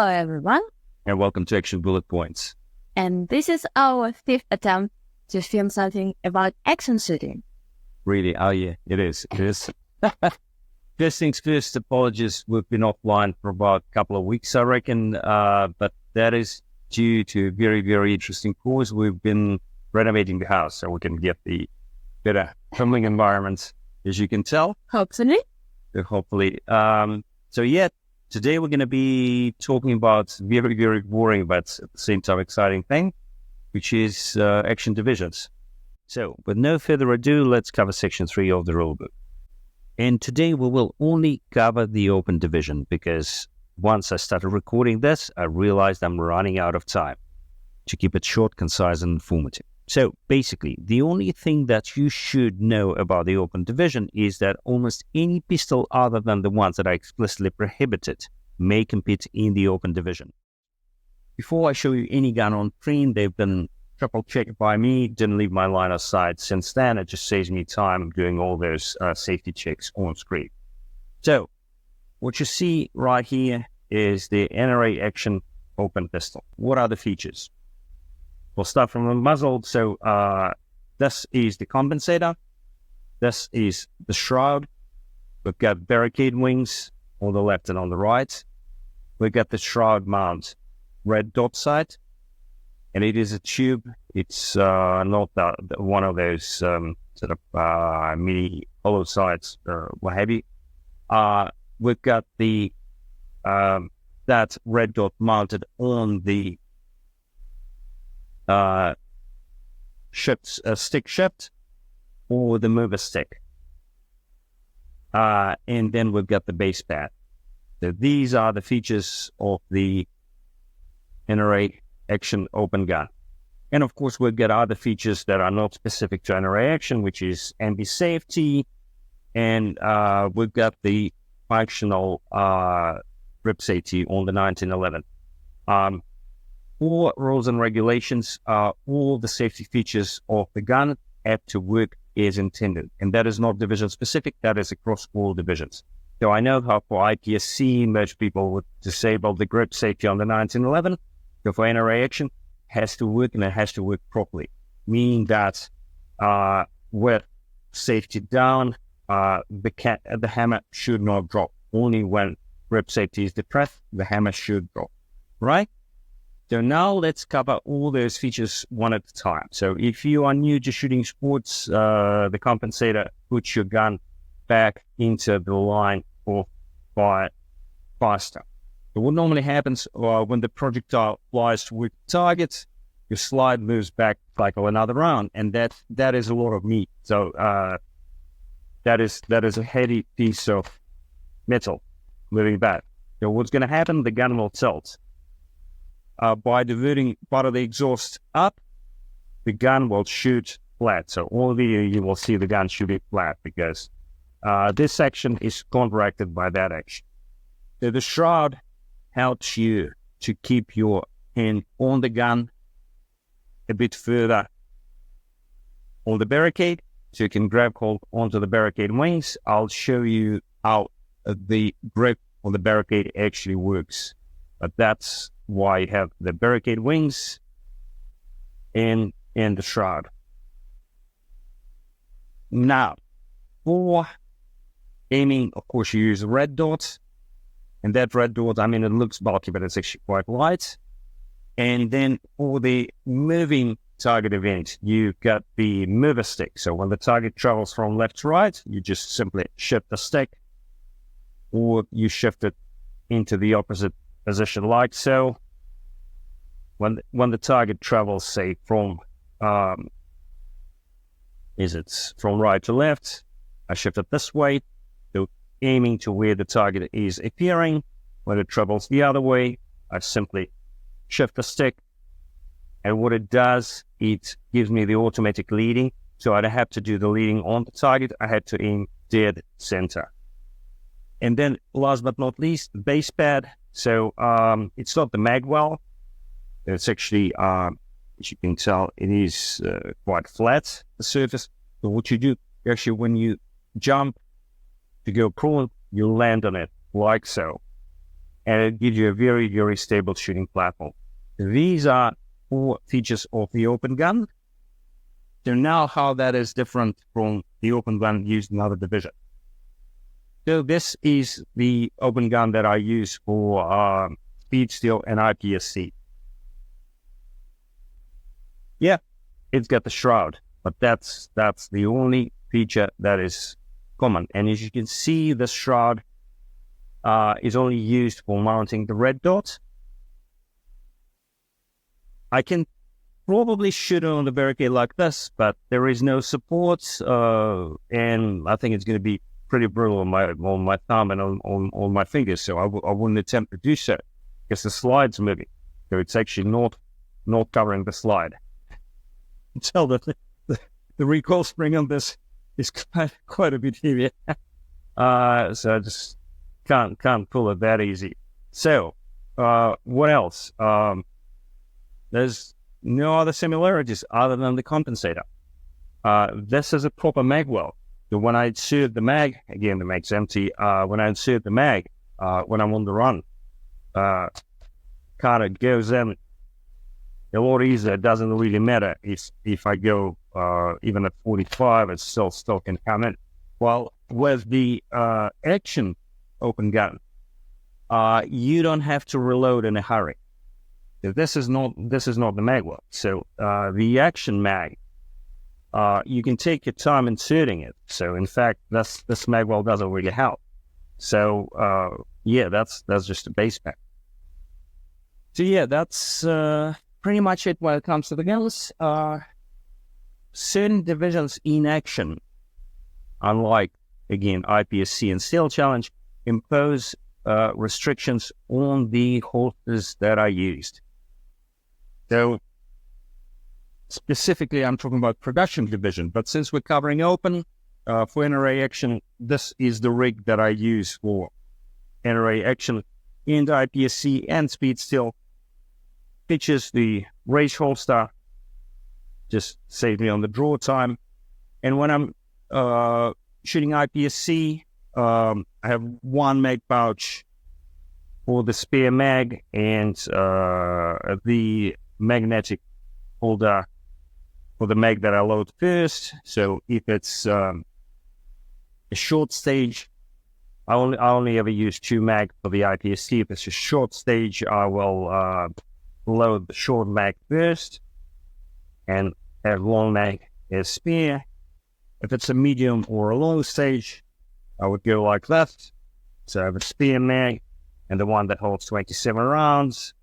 Hello, everyone. And welcome to Action Bullet Points. And this is our fifth attempt to film something about action shooting. Really? Oh, yeah, it is. It is. First things first, apologies. We've been offline for about a couple of weeks, I reckon. But that is due to a very, very interesting cause. We've been renovating the house so we can get the better filming environment, as you can tell. Hopefully. So, yeah. Today we're going to be talking about very, very boring but at the same time exciting thing, which is action divisions. So with no further ado, let's cover section 3 of the rulebook. And today we will only cover the open division because once I started recording this, I realized I'm running out of time to keep it short, concise and informative. So basically, the only thing that you should know about the open division is that almost any pistol other than the ones that are explicitly prohibited may compete in the open division. Before I show you any gun on screen, they've been triple checked by me, didn't leave my line of sight since then. It just saves me time doing all those safety checks on screen. So what you see right here is the NRA Action Open Pistol. What are the features? We'll start from the muzzle. So this is the compensator. This is the shroud. We've got barricade wings on the left and on the right. We've got the shroud mount red dot sight. And it is a tube. It's not one of those sort of mini hollow sights or what have you. We've got the that red dot mounted on the stick shift or the mover stick. And then we've got the base pad. So these are the features of the NRA Action Open Gun. And of course, we've got other features that are not specific to NRA Action, which is ambi safety. And we've got the functional grip safety on the 1911. All rules and regulations, all the safety features of the gun have to work as intended. And that is not division specific, that is across all divisions. So I know how for IPSC, most people would disable the grip safety on the 1911. So for NRA Action, it has to work and it has to work properly. Meaning that with safety down, the hammer should not drop. Only when grip safety is depressed, the hammer should drop, right? So now let's cover all those features one at a time. So if you are new to shooting sports, the compensator puts your gun back into the line for fire faster. So what normally happens when the projectile flies toward the target, your slide moves back like another round, and that is a lot of meat. So that is a heavy piece of metal moving back. So what's going to happen? The gun will tilt. By diverting part of the exhaust up, the gun will shoot flat. So all of you will see the gun shooting flat because this section is counteracted by that action. So the shroud helps you to keep your hand on the gun a bit further on the barricade, so you can grab hold onto the barricade wings. I'll show you how the grip on the barricade actually works, but that's why you have the barricade wings and the shroud. Now, for aiming, of course, you use a red dot, and that red dot, I mean, it looks bulky, but it's actually quite light. And then for the moving target event, you've got the mover stick. So when the target travels from left to right, you just simply shift the stick, or you shift it into the opposite position like so. When the target travels, say from from right to left, I shift it this way, so aiming to where the target is appearing. When it travels the other way, I simply shift the stick, and what it does, it gives me the automatic leading. So I don't have to do the leading on the target. I had to aim dead center. And then last but not least, the base pad. So it's not the magwell. It's actually, as you can tell, it is quite flat, the surface. So what you do, actually, when you jump to go crawl, you land on it like so. and it gives you a very, very stable shooting platform. These are 4 features of the open gun. So now how that is different from the open gun used in other divisions. So this is the open gun that I use for speed steel and IPSC. Yeah, it's got the shroud, but that's the only feature that is common. And as you can see, the shroud is only used for mounting the red dot. I can probably shoot on the barricade like this, but there is no support, and I think it's going to be pretty brutal on my thumb and on my fingers, so I wouldn't attempt to do so because the slide's moving, so it's actually not covering the slide. You can tell that the recoil spring on this is quite a bit heavier, so I just can't pull it that easy. So what else? There's no other similarities other than the compensator. This is a proper mag weld. So when I insert the mag, again, the mag's empty. When I insert the mag, when I'm on the run, kind of goes in a lot easier. It doesn't really matter if I go even at 45, it still can come in. Well, with the action open gun, you don't have to reload in a hurry. This is not the mag weld. So the action mag, you can take your time inserting it. So in fact, this mag weld doesn't really help. So yeah, that's just a base mag. So yeah, that's pretty much it when it comes to the guns. Certain divisions in action, unlike again IPSC and Steel Challenge, impose restrictions on the holsters that are used. So specifically, I'm talking about production division, but since we're covering open for NRA action, this is the rig that I use for NRA action in the IPSC and speed steel. Features the race holster, just saves me on the draw time. And when I'm shooting IPSC, I have 1 mag pouch for the spare mag and the magnetic holder for the mag that I load first. So if it's a short stage, I only ever use 2 mag for the IPSC. If it's a short stage, I will load the short mag first and have long mag as spare. If it's a medium or a long stage, I would go like that. So I have a spare mag and the one that holds 27 rounds.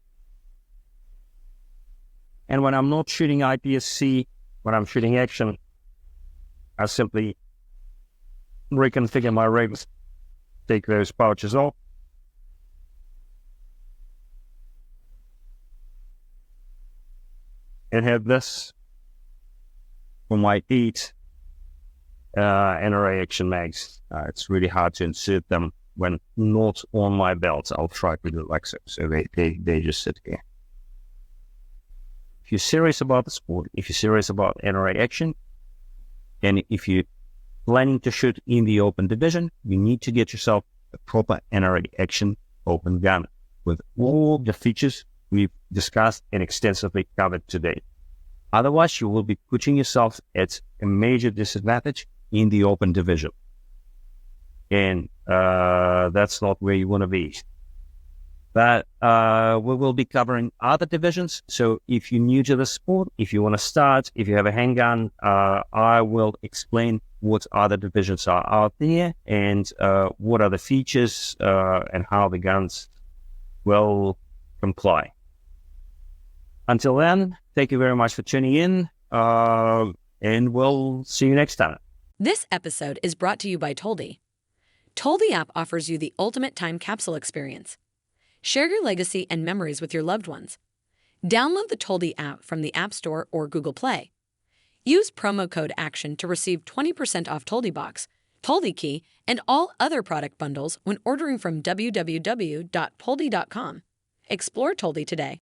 And when I'm not shooting IPSC, when I'm shooting action, I simply reconfigure my rigs, take those pouches off, and have this for my 8 NRA action mags. It's really hard to insert them when not on my belt. I'll try to do it like so. So they just sit here. If you're serious about the sport, if you're serious about NRA action, and if you're planning to shoot in the open division, you need to get yourself a proper NRA action open gun with all the features we've discussed and extensively covered today. Otherwise, you will be putting yourself at a major disadvantage in the open division. And that's not where you want to be. But we will be covering other divisions. So if you're new to the sport, if you want to start, if you have a handgun, I will explain what other divisions are out there and what are the features and how the guns will comply. Until then, thank you very much for tuning in, and we'll see you next time. This episode is brought to you by Toldi. Toldi app offers you the ultimate time capsule experience. Share your legacy and memories with your loved ones. Download the Toldi app from the App Store or Google Play. Use promo code ACTION to receive 20% off Toldi Box, Toldi Key, and all other product bundles when ordering from www.poldi.com. Explore Toldi today.